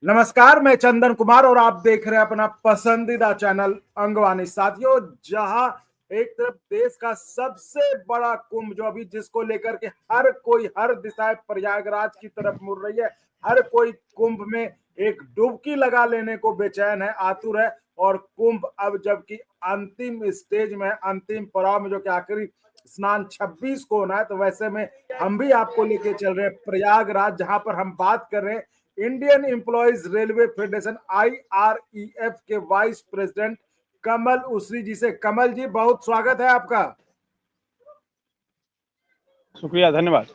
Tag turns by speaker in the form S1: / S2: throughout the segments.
S1: नमस्कार, मैं चंदन कुमार और आप देख रहे हैं अपना पसंदीदा चैनल अंगवानी। साथियों, जहां एक तरफ देश का सबसे बड़ा कुंभ जो अभी जिसको लेकर के हर कोई हर दिशा प्रयागराज की तरफ मुड़ रही है, हर कोई कुंभ में एक डुबकी लगा लेने को बेचैन है, आतुर है। और कुंभ अब जबकि अंतिम स्टेज में, अंतिम पड़ाव में, जो कि आखिरी स्नान 26 को होना है, तो वैसे में हम भी आपको लेके चल रहे हैं प्रयागराज, जहां पर हम बात कर रहे हैं Indian employees railway federation IREF के वाइस प्रेसिडेंट कमल उसरी जी से। कमल जी, बहुत स्वागत है आपका।
S2: शुक्रिया, धन्यवाद।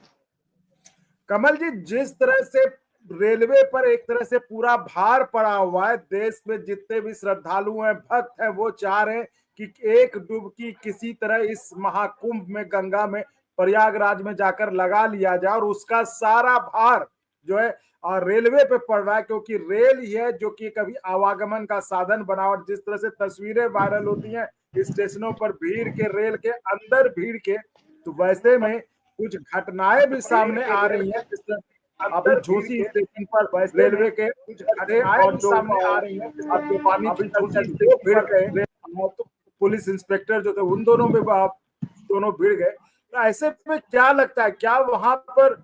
S1: कमल जी, जिस तरह से रेलवे पर एक तरह से पूरा भार पड़ा हुआ है, देश में जितने भी श्रद्धालु हैं, भक्त हैं, वो चाह रहे हैं कि एक डुबकी किसी तरह इस महाकुंभ में, गंगा में, प्रयागराज में जाकर लगा लिया जाए और उसका सारा भार जो है और रेलवे पे पड़ रहा है, क्योंकि रेल ही है जो कि कभी आवागमन का साधन बना। और जिस तरह से तस्वीरें वायरल होती हैं स्टेशनों पर भीड़ के, रेल के अंदर भीड़ के, तो वैसे में कुछ घटनाएं भी सामने आ रही हैं। जिस तरह अभी झूसी स्टेशन पर रेलवे के कुछ गड्ढे और जो सामने आ रही हैं, अब जो पानी की टंकी वो भिड़ गए, तो पुलिस इंस्पेक्टर जो थे उन दोनों में दोनों भिड़ गए। तो ऐसे में क्या लगता है, क्या वहां पर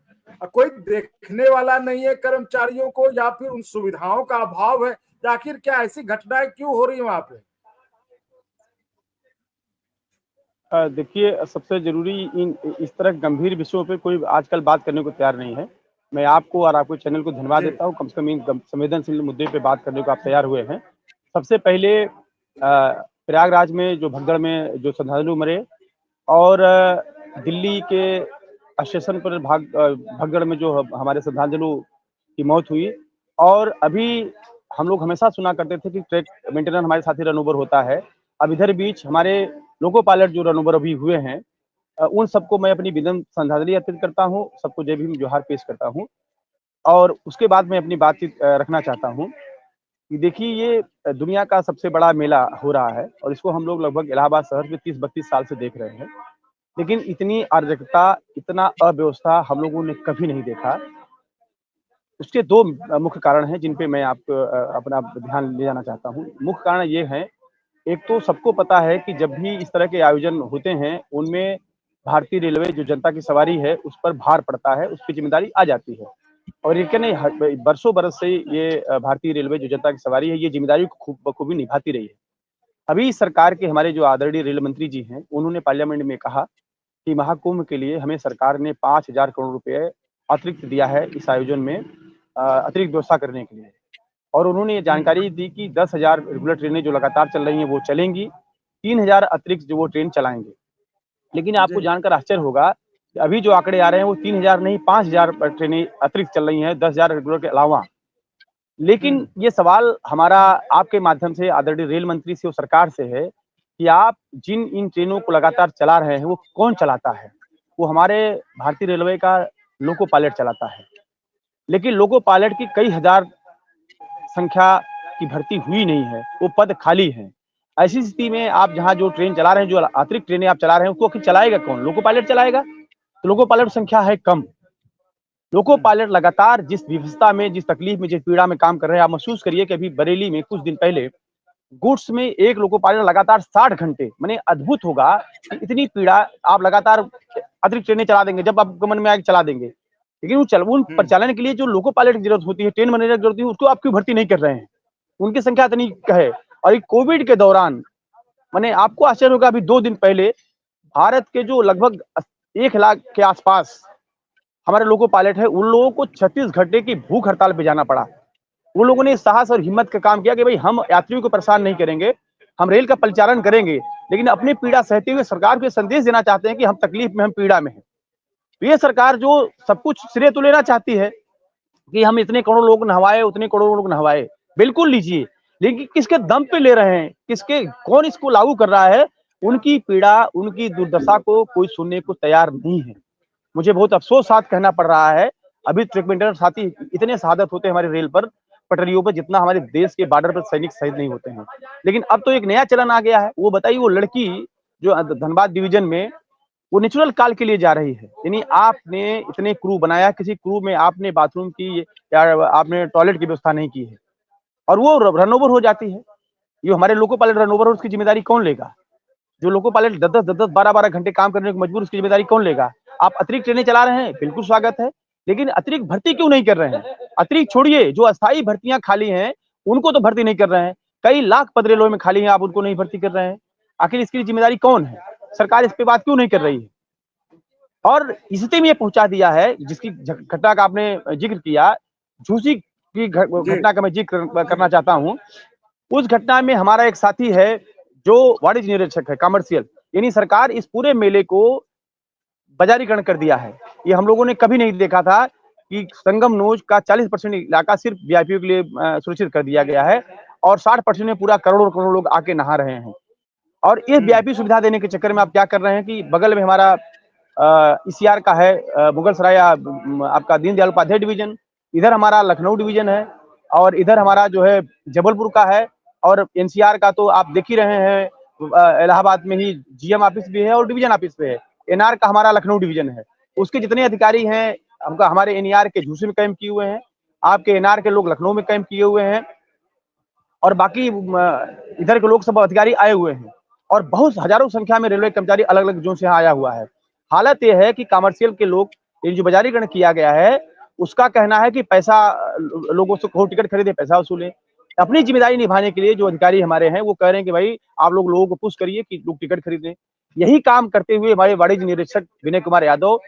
S1: कोई देखने वाला नहीं है कर्मचारियों को, या फिर उन सुविधाओं का अभाव है, या आखिर क्या ऐसी घटनाएं क्यों हो रही है वहां पे?
S2: देखिए, सबसे जरूरी इस तरह गंभीर विषयों पे कोई आजकल बात करने को तैयार नहीं है। मैं आपको और आपके चैनल को धन्यवाद देता हूँ, कम से कम इन संवेदनशील मुद्दे पे बात करने को आप तैयार हुए हैं। सबसे पहले प्रयागराज में जो भगदड़ में जो श्रद्धालु मरे, और दिल्ली के स्टेशन पर भगदड़ में जो हमारे श्रद्धालु की मौत हुई, और अभी हम लोग हमेशा सुना करते थे कि ट्रैक मेंटेनेंस हमारे साथी रन ओवर होता है। अब इधर बीच हमारे लोको पायलट जो रन ओवर अभी हुए हैं, उन सबको मैं अपनी विनम्र श्रद्धांजलि अर्पित करता हूँ, सबको जय भीम जोहार पेश करता हूँ। और उसके बाद मैं अपनी बातचीत रखना चाहता हूँ कि देखिए, ये दुनिया का सबसे बड़ा मेला हो रहा है और इसको हम लोग लगभग इलाहाबाद शहर में 30-32 साल से देख रहे हैं, लेकिन इतनी अराजकता, इतना अव्यवस्था हम लोगों ने कभी नहीं देखा। उसके दो मुख्य कारण हैं जिन पे मैं आपको अपना ध्यान ले जाना चाहता हूँ। मुख्य कारण ये है, एक तो सबको पता है कि जब भी इस तरह के आयोजन होते हैं, उनमें भारतीय रेलवे जो जनता की सवारी है उस पर भार पड़ता है, उसकी जिम्मेदारी आ जाती है। और ये नहीं, बरसों बरस से ये भारतीय रेलवे जो जनता की सवारी है, ये जिम्मेदारी को बखूबी निभाती रही है। अभी सरकार के हमारे जो आदरणीय रेल मंत्री जी हैं, उन्होंने पार्लियामेंट में कहा कि महाकुंभ के लिए हमें सरकार ने 5,000 करोड़ रुपए अतिरिक्त दिया है इस आयोजन में, अतिरिक्त व्यवस्था करने के लिए। और उन्होंने ये जानकारी दी कि 10,000 रेगुलर ट्रेनें जो लगातार चल रही हैं वो चलेंगी, 3,000 अतिरिक्त जो वो ट्रेन चलाएंगे। लेकिन आपको जानकर आश्चर्य होगा कि अभी जो आंकड़े आ रहे हैं वो 3,000 नहीं, 5,000 ट्रेनें अतिरिक्त चल रही हैं, 10,000 रेगुलर के अलावा। लेकिन ये सवाल हमारा आपके माध्यम से आदरणीय रेल मंत्री से और सरकार से है कि आप जिन इन ट्रेनों को लगातार चला रहे हैं वो कौन चलाता है? वो हमारे भारतीय रेलवे का लोको पायलट चलाता है। लेकिन लोको पायलट की कई हजार संख्या की भर्ती हुई नहीं है, वो पद खाली हैं। ऐसी स्थिति में आप जहाँ जो ट्रेन चला रहे हैं, जो अतिरिक्त ट्रेनें आप चला रहे हैं, उसको आखिर चलाएगा कौन? लोको पायलट चलाएगा। तो लोको पायलट संख्या है कम। लोको पायलट लगातार जिस विफलता में, जिस तकलीफ में, जिस पीड़ा में काम कर रहे हैं, आप महसूस करिए कि अभी बरेली में कुछ दिन पहले गुड्स में एक लोको पायलट लगातार 60 घंटे, माने अद्भुत होगा कि इतनी पीड़ा आप लगातार अतिरिक्त ट्रेनें चला देंगे, जब आपको मन में आए चला देंगे, लेकिन उन परिचालन के लिए जो लोको पायलट की जरूरत होती है, ट्रेन मैनेजर की जरूरत होती है, उसको आप क्यों भर्ती नहीं कर रहे हैं? उनकी संख्या इतनी है। और ये कोविड के दौरान, माने आपको आश्चर्य होगा, अभी 2 दिन पहले भारत के जो लगभग 1 लाख के आसपास हमारे लोको पायलट है, उन लोगों को 36 घंटे की भूख हड़ताल पे जाना पड़ा। उन लोगों ने साहस और हिम्मत का काम किया कि भाई हम यात्रियों को परेशान नहीं करेंगे, हम रेल का परिचालन करेंगे, लेकिन अपनी पीड़ा सहते हुए सरकार को संदेश देना चाहते हैं कि हम तकलीफ में, हम पीड़ा में हैं। तो ये सरकार जो सब कुछ श्रेय तो लेना चाहती है कि हम इतने करोड़ लोग नहवाए, उतने करोड़ लोग नहवाए, बिल्कुल लीजिए, लेकिन किसके दम पे ले रहे हैं, किसके, कौन इसको लागू कर रहा है? उनकी पीड़ा, उनकी दुर्दशा को कोई सुनने को तैयार नहीं है। मुझे बहुत अफसोस साथ कहना पड़ रहा है, अभी ट्रैक मेंटेनेंस साथी इतने शहादत होते हैं हमारे रेल पर, पटरियों पर, जितना हमारे देश के बॉर्डर पर सैनिक शहीद नहीं होते हैं। लेकिन अब तो एक नया चलन आ गया है। वो बताइए, वो लड़की जो धनबाद डिवीजन में वो नेचुरल कॉल के लिए जा रही है। यानी आपने इतने क्रू बनाया, किसी क्रू में आपने बाथरूम की या आपने टॉयलेट की व्यवस्था नहीं की है और वो रन ओवर हो जाती है। ये हमारे लोको पायलट रन ओवर, उसकी जिम्मेदारी कौन लेगा? जो लोको पायलट 10-10, 12-12 घंटे काम करने को मजबूर, उसकी जिम्मेदारी कौन लेगा? आप अतिरिक्त ट्रेनें चला रहे हैं, बिल्कुल स्वागत है, लेकिन अतिरिक्त भर्ती क्यों नहीं कर रहे हैं? अतिरिक्त छोड़िए, जो अस्थायी भर्तियां खाली हैं उनको तो भर्ती नहीं कर रहे हैं। कई लाख पद रेलवे में खाली हैं, आप उनको नहीं भर्ती कर रहे हैं। आखिर इसकी जिम्मेदारी कौन है? सरकार इस पे बात क्यों नहीं कर रही है? और स्थिति में ये पहुंचा दिया है, जिसकी घटना का आपने जिक्र किया, झूसी की घटना का मैं जिक्र करना चाहता हूं। उस घटना में हमारा एक साथी है जो वाणिज्य निरीक्षक है, कमर्शियल, यानी सरकार इस पूरे मेले को बाजारीकरण कर दिया है। ये हम लोगों ने कभी नहीं देखा था कि संगम नोज का 40% इलाका सिर्फ वीआईपी के लिए सुरक्षित कर दिया गया है और 60% में पूरा करोड़ों करोड़ लोग आके नहा रहे हैं। और ये वीआईपी सुविधा देने के चक्कर में आप क्या कर रहे हैं कि बगल में हमारा ईसीआर का है मुगल सराय आपका दीनदयाल उपाध्याय डिवीजन, इधर हमारा लखनऊ डिवीजन है और इधर हमारा जो है जबलपुर का है और एनसीआर का तो आप देख ही रहे हैं, इलाहाबाद में ही जीएम ऑफिस भी है और डिवीजन ऑफिस भी है। एनआर का हमारा लखनऊ डिवीजन है, उसके जितने अधिकारी हैं हमका हमारे एनआर के झूसी में कैंप किए हुए हैं, आपके एनआर के लोग लखनऊ में कैंप किए हुए हैं और बाकी इधर के लोग सब अधिकारी आए हुए हैं और बहुत हजारों संख्या में रेलवे कर्मचारी अलग अलग जोन से आया हुआ है। हालत यह है कि कमर्शियल के लोग, ये जो बाजारीकरण किया गया है उसका कहना है कि पैसा लोगों से कहो टिकट खरीदे, पैसा वसूले। अपनी जिम्मेदारी निभाने के लिए जो अधिकारी हमारे हैं वो कह रहे हैं कि भाई आप लोग लोगों को पुश करिए कि लोग टिकट खरीदें। यही काम करते हुए हमारे वाणिज्य निरीक्षक विनय कुमार यादव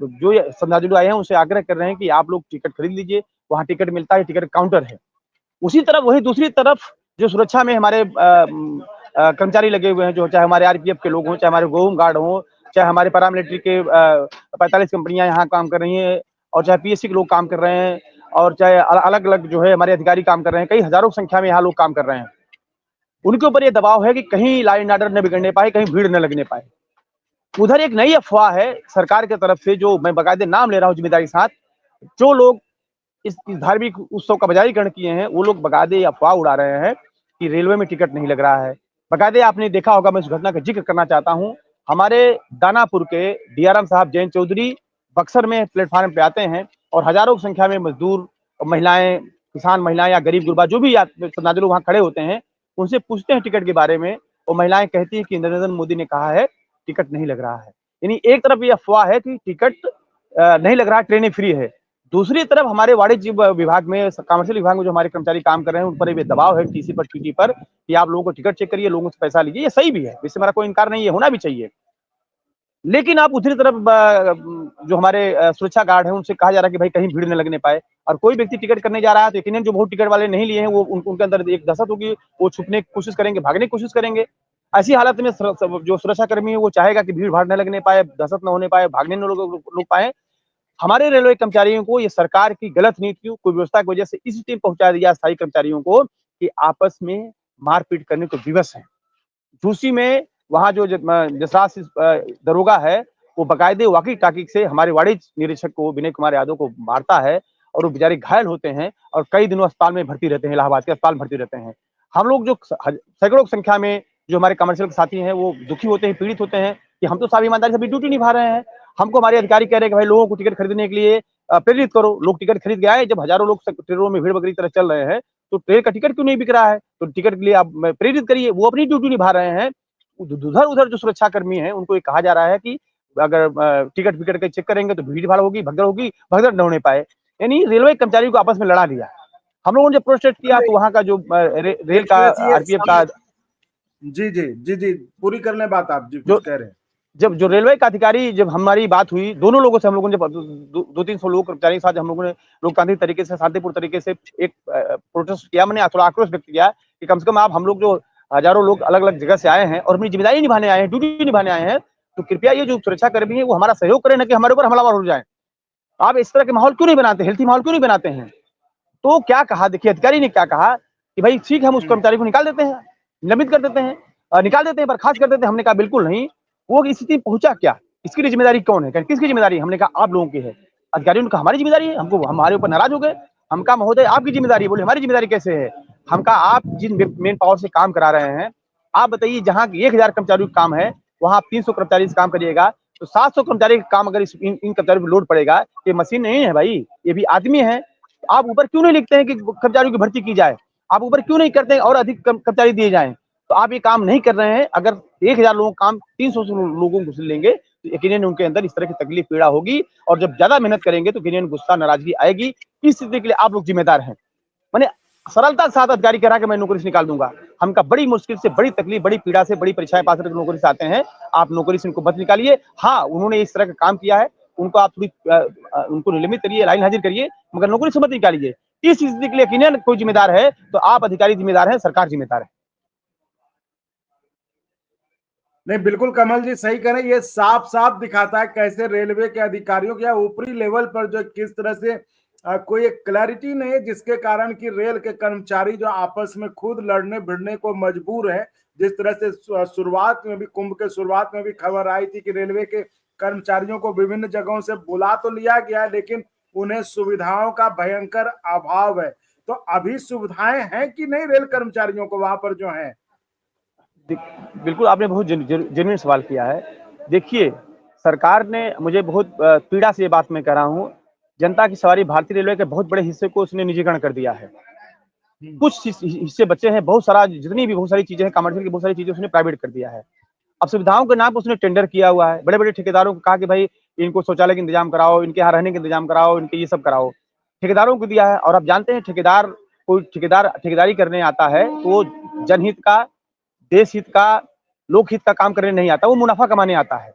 S2: जो श्रद्धालु आए हैं उनसे आग्रह कर रहे हैं कि आप लोग टिकट खरीद लीजिए, वहां टिकट मिलता है, टिकट काउंटर है। उसी तरफ वही दूसरी तरफ जो सुरक्षा में हमारे कर्मचारी लगे हुए हैं, जो चाहे हमारे आरपीएफ के लोग हों, चाहे हमारे होम गार्ड हों, चाहे हमारे पैरामिलिट्री के 45 कंपनियां यहाँ काम कर रही हैं और चाहे पीएससी के लोग काम कर रहे हैं और चाहे अलग अलग जो है हमारे अधिकारी काम कर रहे हैं, कई हजारों संख्या में यहाँ लोग काम कर रहे हैं। उनके ऊपर ये दबाव है कि कहीं लॉ एंड ऑर्डर न बिगड़ने पाए, कहीं भीड़ न लगने पाए। उधर एक नई अफवाह है सरकार की तरफ से, जो मैं बाकायदे नाम ले रहा हूँ जिम्मेदारी के साथ, जो लोग इस धार्मिक उत्सव का बाजारीकरण किए हैं वो लोग बाकायदे अफवाह उड़ा रहे हैं कि रेलवे में टिकट नहीं लग रहा है। बाकायदे आपने देखा होगा, मैं इस घटना का जिक्र करना चाहता हूँ, हमारे दानापुर के डीआरएम साहब जयंत चौधरी बक्सर में प्लेटफार्म पे आते हैं और हजारों की संख्या में मजदूर, महिलाएं, किसान महिलाएं या गरीब गुरबा जो भी श्रद्धालु वहां खड़े होते हैं, उनसे पूछते हैं टिकट के बारे में और महिलाएं कहती है कि नरेंद्र मोदी ने कहा है टिकट नहीं लग रहा है। यानी एक तरफ ये अफवाह है कि टिकट नहीं लग रहा, ट्रेनें फ्री है, दूसरी तरफ हमारे वाणिज्य विभाग में, कमर्शियल विभाग में जो हमारे कर्मचारी काम कर रहे हैं उन पर ये दबाव है टीसी पर, टीटी पर, कि आप लोगों को टिकट चेक करिए, लोगों से पैसा लीजिए। ये सही भी है, इससे हमारा कोई इनकार नहीं है, होना भी चाहिए। लेकिन आप दूसरी तरफ जो हमारे सुरक्षा गार्ड है उनसे कहा जा रहा है कि भाई कहीं भीड़ न लगने पाए, और कोई व्यक्ति टिकट करने जा रहा है तो यकीनन जो बहुत टिकट वाले नहीं लिए हैं वो उनके अंदर एक दहशत होगी, वो छुपने की कोशिश करेंगे, भागने की कोशिश करेंगे। ऐसी हालत में जो सुरक्षा कर्मी है वो चाहेगा कि भीड़ भाड़ न लगने पाए, दहशत न होने पाए, भागने न लोग पाए। हमारे रेलवे कर्मचारियों को ये सरकार की गलत नीतियों, कुव्यवस्था की वजह से इस स्थिति में पहुंचा दिया स्थायी कर्मचारियों को कि आपस में मारपीट करने को विवश है। झूसी में वहां जो जसराज दरोगा है वो बाकायदे वाकी टाकी से हमारे वाणिज्य निरीक्षक को विनय कुमार यादव को मारता है और वो बेचारे घायल होते हैं और कई दिनों अस्पताल में भर्ती रहते हैं, इलाहाबाद के अस्पताल में भर्ती रहते हैं। हम लोग जो सैकड़ों की संख्या में जो हमारे कमर्शियल के साथी हैं वो दुखी होते हैं, पीड़ित होते हैं कि हम तो सारी ईमानदारी से ड्यूटी निभा रहे हैं, हमको हमारे अधिकारी कह रहे हैं कि भाई लोगों को टिकट खरीदने के लिए प्रेरित करो। लोग टिकट खरीद के आए, जब हजारों लोग ट्रेनों में भीड़ बकरी तरह चल रहे हैं तो ट्रेन का टिकट क्यों नहीं बिक रहा है? तो टिकट के लिए आप प्रेरित करिए, वो अपनी ड्यूटी निभा रहे हैं। उधर उधर जो सुरक्षा कर्मी है उनको ये कहा जा रहा है कि अगर टिकट विकट के चेक करेंगे तो भीड़ भाड़ होगी, भगदड़ न होने पाए। यानी रेलवे कर्मचारियों को आपस में लड़ा दिया। हम लोगों ने जब प्रोटेस्ट किया तो वहां का जो रेल का आरपीएफ का,
S1: जी जी जी जी पूरी कर लें बात, आप जी कुछ कह रहे हैं।
S2: जब जो रेलवे का अधिकारी, जब हमारी बात हुई दोनों लोगों से, हम लोगों ने जब 200-300 लोग कर्मचारी के साथ हम लोगों ने लोकतांत्रिक तरीके से, शांतिपूर्ण तरीके से एक प्रोटेस्ट किया, मैंने थोड़ा आक्रोश व्यक्त किया कि कम से कम आप, हम लोग जो हजारों लोग अलग अलग जगह से आए हैं और अपनी जिम्मेदारी निभाने आए हैं, ड्यूटी निभाने आए हैं, तो कृपया ये जो सुरक्षा कर्मी है वो हमारा सहयोग करें, न कि हमारे ऊपर हमलावर हो जाए। आप इस तरह के माहौल क्यों नहीं बनाते, हेल्थी माहौल क्यों नहीं बनाते हैं? तो क्या कहा, देखिए अधिकारी ने क्या कहा कि भाई ठीक है, हम उस कर्मचारी को निकाल देते हैं, निलंबित कर देते हैं, निकाल देते हैं, बर्खास्त कर देते हैं। हमने कहा बिल्कुल नहीं, वो स्थिति पहुंचा क्या, इसकी जिम्मेदारी कौन है, किसकी जिम्मेदारी? हमने कहा आप लोगों की है। अधिकारियों ने कहा हमारी जिम्मेदारी है, हमको हमारे ऊपर नाराज हो गए। हम कहा महोदय आपकी जिम्मेदारी है। बोले हमारी जिम्मेदारी कैसे है? हम कहा आप जिन मेन पावर से काम करा रहे हैं, आप बताइए जहाँ 1000 कर्मचारियों का काम है वहां आप 300 कर्मचारी से काम करिएगा तो 700 कर्मचारी का काम अगर इन कर्मचारियों पर लोड पड़ेगा, ये मशीन नहीं है भाई, ये भी आदमी है। आप ऊपर क्यों नहीं लिखते हैं कि कर्मचारियों की भर्ती की जाए? आप ऊपर क्यों नहीं करते हैं और अधिक कर्मचारी दिए जाएं? तो आप ये काम नहीं कर रहे हैं। अगर 1000 लोगों का काम 300 लोगों को लेंगे तो यकीनन उनके अंदर इस तरह की तकलीफ पीड़ा होगी, और जब ज्यादा मेहनत करेंगे तो यकीनन गुस्सा नाराजगी आएगी। इस स्थिति के लिए आप लोग जिम्मेदार हैं। मैंने सरलता के साथ अधिकारी कह रहा कि मैं नौकरी से निकाल दूंगा। हम का बड़ी मुश्किल से, बड़ी तकलीफ, बड़ी पीड़ा से, बड़ी परीक्षाएं पास करके नौकरी से आते हैं। आप नौकरी से इनको मत निकालिए। हाँ, उन्होंने इस तरह का काम किया है, उनको आप थोड़ी उनको निलंबित करिए, लाइन हाजिर करिए, मगर नौकरी से मत निकालिए। इस स्थिति के लिए यकीनन कोई जिम्मेदार है तो आप अधिकारी जिम्मेदार हैं, सरकार जिम्मेदार है।
S1: नहीं, बिल्कुल कमल जी सही कह रहे हैं। ये साफ साफ दिखाता है कैसे रेलवे के अधिकारियों के या ऊपरी लेवल पर जो किस तरह से कोई एक क्लैरिटी नहीं है, जिसके कारण कि रेल के कर्मचारी जो आपस में खुद लड़ने भिड़ने को मजबूर है। जिस तरह से शुरुआत में भी, कुंभ के शुरुआत में भी खबर आई थी कि रेलवे के कर्मचारियों को विभिन्न जगहों से बुला तो लिया गया है, लेकिन उन्हें सुविधाओं का भयंकर अभाव है। तो अभी सुविधाएं हैं कि नहीं रेल कर्मचारियों को वहां पर जो है?
S2: बिल्कुल, आपने बहुत जेन्युइन सवाल किया है। देखिए, सरकार ने, मुझे बहुत पीड़ा से ये बात मैं कह रहा हूँ, जनता की सवारी भारतीय रेलवे के बहुत बड़े हिस्से को उसने निजीकरण कर दिया है। कुछ हिस्से बचे हैं, बहुत सारा, जितनी भी बहुत सारी चीजें हैं, कमर्शियल की बहुत सारी चीजें उसने प्राइवेट कर दिया है। अब सुविधाओं के नाम पर उसने टेंडर किया हुआ है। बड़े बड़े ठेकेदारों को कहा कि भाई इनको शौचालय का इंतजाम कराओ, इनके यहाँ रहने का इंतजाम कराओ, इनके ये सब कराओ। ठेकेदारों को दिया है। और आप जानते हैं, ठेकेदार, कोई ठेकेदारी करने आता है तो वो जनहित का, देश हित का, लोकहित का काम करने नहीं आता, वो मुनाफा कमाने आता है।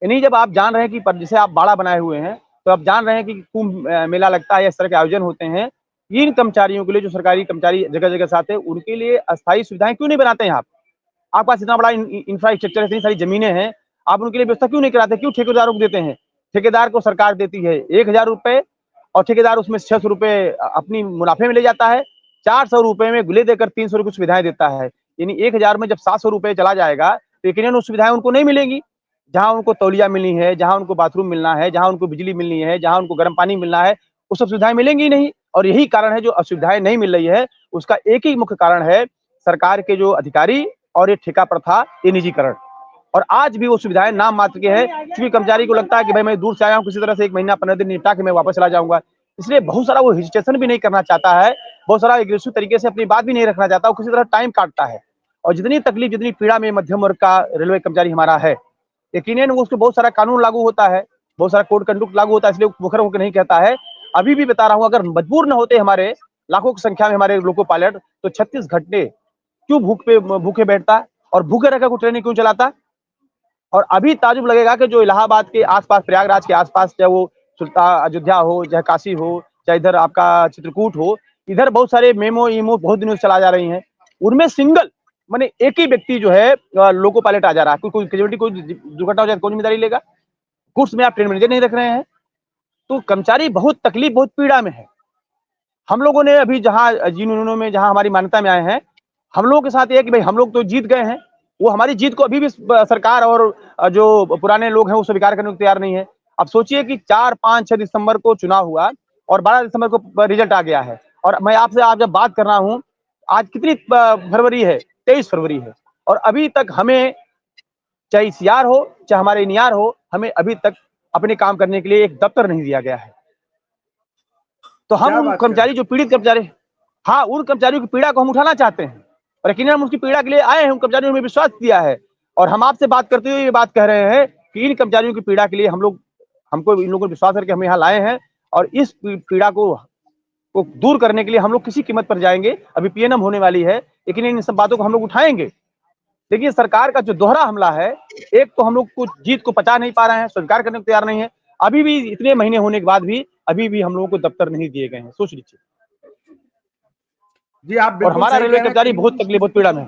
S2: यानी जब आप जान रहे हैं कि जैसे आप बाड़ा बनाए हुए हैं, तो आप जान रहे हैं कि कुंभ मेला लगता है या इस तरह के आयोजन होते हैं, इन कर्मचारियों के लिए, जो सरकारी कर्मचारी जगह जगह से आते हैं, उनके लिए अस्थायी सुविधाएं क्यों नहीं बनाते हैं आप? आपके पास इतना बड़ा इंफ्रास्ट्रक्चर है, इतनी सारी जमीनें हैं, आप उनके लिए व्यवस्था क्यों नहीं कराते? क्यों ठेकेदारों को देते हैं? ठेकेदार को सरकार देती है 1000 रुपए, और ठेकेदार उसमें 600 रुपए अपनी मुनाफे में ले जाता है। 400 रुपए में गुले देकर 300 रुपए सुविधाएं देता है। यानी 1000 में जब 700 रुपए चला जाएगा तो यकीनन वो सुविधाएं उनको नहीं मिलेंगी। जहां उनको तौलिया मिलनी है, जहां उनको बाथरूम मिलना है, जहां उनको बिजली मिलनी है, जहां उनको गर्म पानी मिलना है, वो सब सुविधाएं मिलेंगी नहीं। और यही कारण है, जो असुविधाएं नहीं मिल रही है उसका एक ही मुख्य कारण है, सरकार के जो अधिकारी और ये ठेका प्रथा, ये निजीकरण। और आज भी वो सुविधाएं नाम मात्र के हैं, क्योंकि कर्मचारी को लगता है कि भाई मैं दूर से आया हूँ, किसी तरह से 1 महीना 15 दिन निपटा के मैं वापस चला जाऊंगा। इसलिए बहुत सारा वो हेजिटेशन भी नहीं करना चाहता है, बहुत सारा एग्रेसिव तरीके से अपनी बात भी नहीं रखना चाहता, वो किसी तरह टाइम काटता है। और जितनी तकलीफ, जितनी पीड़ा में मध्यम वर्ग का रेलवे कर्मचारी हमारा है, यकीनन उसको बहुत सारा कानून लागू होता है, बहुत सारा कोड कंडक्ट लागू होता है, इसलिए मुखर होकर नहीं कहता है। अभी भी बता रहा हूँ, अगर मजबूर न होते हमारे लाखों की संख्या में हमारे लोको पायलट, तो 36 घंटे क्यों भूखे बैठता, और भूखे रहकर को ट्रेनें क्यों चलाता? और अभी ताजुब लगेगा कि जो इलाहाबाद के आसपास, प्रयागराज के आसपास, चाहे वो सुल्तान अयोध्या हो, चाहे काशी हो, चाहे इधर आपका चित्रकूट हो, इधर बहुत सारे मेमो ईमो बहुत दिनों से चला जा रही हैं। उनमें सिंगल माने एक ही व्यक्ति जो है लोको पायलट आ जा रहा है। कोई कोई दुर्घटना हो जाए कौन जिम्मेदारी लेगा? गुड्स में आप ट्रेन मैनेजर नहीं रख रहे हैं, तो कर्मचारी बहुत तकलीफ, बहुत पीड़ा में है। हम लोगों ने अभी जहां जिन यूनियनों में, जहां हमारी मान्यता में आए हैं, हम लोगों के साथ ये है कि भाई हम लोग तो जीत गए हैं, वो हमारी जीत को अभी भी सरकार और जो पुराने लोग हैं वो स्वीकार करने को तैयार नहीं है। अब सोचिए कि 4, 5, 6 दिसंबर को चुनाव हुआ और 12 दिसंबर को रिजल्ट आ गया है, और मैं आपसे आज जब बात कर रहा हूं, आज कितनी फरवरी है? 23 फरवरी है, और अभी तक हमें, चाहे सीआर हो चाहे हमारे नियार हो, हमें अभी तक अपने काम करने के लिए एक दफ्तर नहीं दिया गया है। तो हम उन कर्मचारी, जो पीड़ित कर्मचारी, हाँ, उन कर्मचारियों की पीड़ा को हम उठाना चाहते हैं, और यकीनन हम उसकी पीड़ा के लिए आए हैं। उन कर्मचारियों ने हमें विश्वास दिया है, और हम आपसे बात करते हुए ये बात कह रहे हैं कि इन कर्मचारियों की पीड़ा के लिए हमको इन लोगों को विश्वास करके हम यहाँ लाए हैं, और इस पीड़ा को दूर करने के लिए हम लोग किसी कीमत पर जाएंगे। अभी पीएनएम होने वाली है, लेकिन इन सब बातों को हम लोग उठाएंगे। देखिए, सरकार का जो दोहरा हमला है, एक तो हम लोग कुछ जीत को पचा नहीं पा रहे हैं, स्वीकार करने को तैयार नहीं है। अभी भी इतने महीने होने के बाद भी अभी भी हम लोगों को दफ्तर नहीं दिए गए हैं। सोच लीजिए
S1: जी, आप बिल्कुल।
S2: और हमारा रेलवे कर्मचारी बहुत तकलीफ, बहुत पीड़ा में।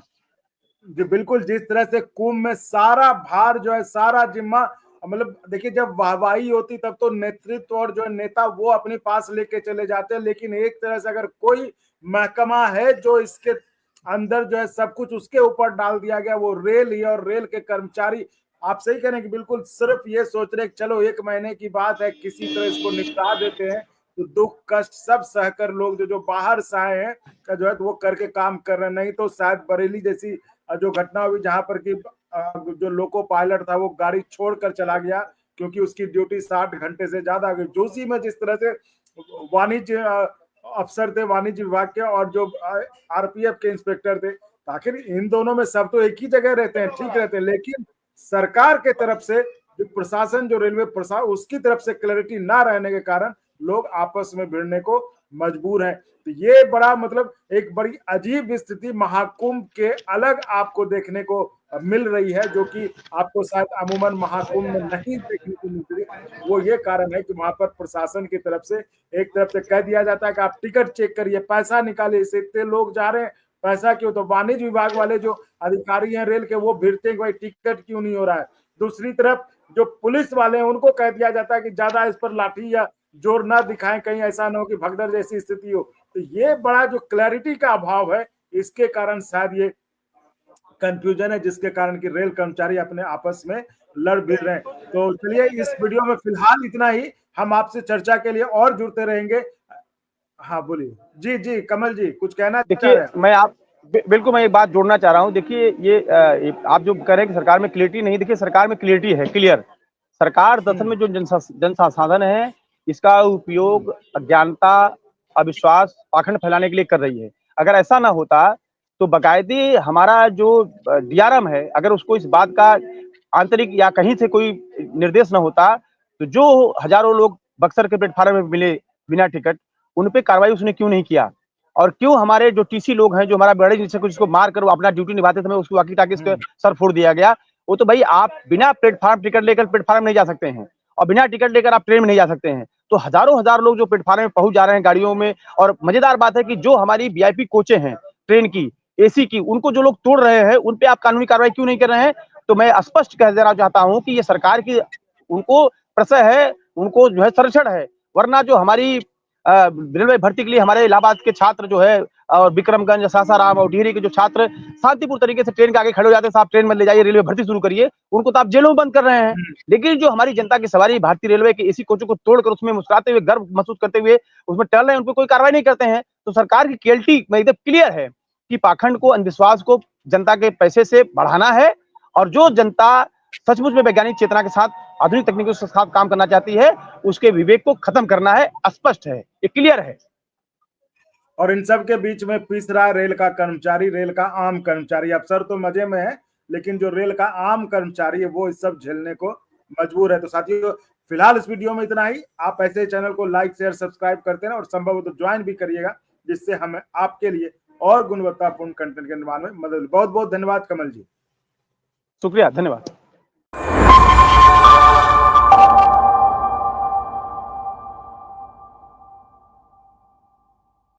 S1: जी बिल्कुल, जिस तरह से कुंभ में सारा भार जो है, सारा जिम्मा, मतलब देखिए, जब वाहवाही होती तब तो नेतृत्व और जो नेता वो अपने पास लेके चले जाते हैं, लेकिन एक तरह से अगर कोई महकमा है जो इसके अंदर जो है सब कुछ उसके ऊपर डाल दिया गया, वो रेल ही। और रेल के कर्मचारी, आप सही कह रहे हैं कि बिल्कुल सिर्फ ये सोच रहे कि चलो 1 महीने की बात है, किसी तरह इसको निपटा देते हैं, तो दुख कष्ट सब सहकर लोग जो बाहर से आए हैं जो है वो करके काम कर रहे हैं। नहीं तो शायद बरेली जैसी जो घटना हुई, जहां पर कि जो लोको पायलट था वो गाड़ी छोड़कर चला गया क्योंकि उसकी ड्यूटी 60 घंटे से ज्यादा गई। जोशी में जिस तरह से वाणिज्य अफसर थे, वाणिज्य विभाग के, और जो आरपीएफ के इंस्पेक्टर थे, आखिर इन दोनों में सब तो एक ही जगह रहते हैं, ठीक रहते हैं, लेकिन सरकार के तरफ से जो प्रशासन, जो रेलवे प्रशासन, उसकी तरफ से क्लैरिटी ना रहने के कारण लोग आपस में भिड़ने को मजबूर हैं। तो ये बड़ा मतलब एक बड़ी अजीब स्थिति महाकुंभ के अलग आपको देखने को मिल रही है, जो कि आपको शायद अमूमन महाकुंभ में नहीं देखने को मिल रही। वो ये कारण है कि वहां पर प्रशासन की तरफ से एक तरफ से कह दिया जाता है कि आप टिकट चेक करिए, पैसा निकालिए, इससे इतने लोग जा रहे हैं, पैसा क्यों? तो वाणिज्य विभाग वाले जो अधिकारी हैं रेल के, वो भिड़ते हैं कि भाई टिकट क्यों नहीं हो रहा है। दूसरी तरफ जो पुलिस वाले हैं उनको कह दिया जाता है कि ज्यादा इस पर लाठी या जोर ना दिखाएं, कहीं ऐसा ना हो कि भगदड़ जैसी स्थिति हो। तो ये बड़ा जो क्लैरिटी का अभाव है, इसके कारण शायद ये कंफ्यूजन है, जिसके कारण कि रेल कर्मचारी अपने आपस में लड़ भिड़ रहे हैं। तो चलिए इस वीडियो में फिलहाल इतना ही, हम आपसे चर्चा के लिए और जुड़ते रहेंगे। हाँ बोलिए। जी जी कमल जी, कुछ कहना चाह रहे हैं?
S2: देखिए बिल्कुल मैं एक बात जोड़ना चाह रहा हूँ। देखिए ये आप जो कह रहे हैं कि सरकार में क्लियरिटी नहीं, देखिए सरकार में क्लियरिटी है, क्लियर। सरकार दरअसल में जो जन संसाधन है इसका उपयोग अज्ञानता, अविश्वास, पाखंड फैलाने के लिए कर रही है। अगर ऐसा ना होता तो बाकायदे हमारा जो डीआरएम है, अगर उसको इस बात का आंतरिक या कहीं से कोई निर्देश न होता तो जो हजारों लोग बक्सर के प्लेटफार्म में मिले बिना टिकट, उन पे कार्रवाई उसने क्यों नहीं किया? और क्यों हमारे जो टीसी लोग हैं, जो हमारा बड़े निरीक्षक जिसको मार कर वो अपना ड्यूटी निभाते समय उसको वाकी टाकी सर फोड़ दिया गया, वो तो भाई आप बिना प्लेटफार्म टिकट लेकर प्लेटफार्म नहीं जा सकते हैं और बिना टिकट लेकर आप ट्रेन में नहीं जा सकते हैं। तो हजारों हजार लोग जो प्लेटफार्म में पहुंच जा रहे हैं गाड़ियों में। और मजेदार बात है कि जो हमारी वीआईपी कोचें हैं ट्रेन की, एसी की, उनको जो लोग तोड़ रहे हैं उन पे आप कानूनी कार्रवाई क्यों नहीं कर रहे हैं? तो मैं स्पष्ट कह देना चाहता हूं कि ये सरकार की उनको प्रशय है, उनको जो है संरक्षण है। वरना जो हमारी रेलवे भर्ती के लिए हमारे इलाहाबाद के छात्र जो है और विक्रमगंज, सासाराम और टिहरी के जो छात्र शांतिपूर्ण तरीके से ट्रेन के आगे खड़े हो जाते हैं, साहब ट्रेन में ले जाइए, रेलवे भर्ती शुरू करिए, उनको तो आप जेलों में बंद कर रहे हैं। लेकिन जो हमारी जनता की सवारी भारतीय रेलवे के एसी कोचों को तोड़कर उसमें मुस्कुराते हुए, गर्व महसूस करते हुए उसमें टहल रहे हैं, उन पर कोई कार्रवाई नहीं करते हैं। तो सरकार की क्लियरिटी एकदम क्लियर है कि पाखंड को, अंधविश्वास को जनता के पैसे से बढ़ाना है, और जो जनता सचमुच में वैज्ञानिक चेतना के साथ, आधुनिक तकनीकों के साथ काम करना चाहती है, उसके विवेक को खत्म करना है। स्पष्ट है, ये क्लियर है।
S1: और इन सब के बीच में पिस रहा रेल का कर्मचारी, रेल का आम कर्मचारी। अफसर तो मजे में है, लेकिन जो रेल का आम कर्मचारी है वो इस सब झेलने को मजबूर है। तो साथियों फिलहाल इस वीडियो में इतना ही। आप ऐसे चैनल को लाइक, शेयर, सब्सक्राइब करते हैं और संभव हो तो ज्वाइन भी करिएगा, जिससे हमें आपके लिए और गुणवत्तापूर्ण कंटेंट के निर्माण में मदद। बहुत बहुत धन्यवाद कमल जी।
S2: शुक्रिया, धन्यवाद।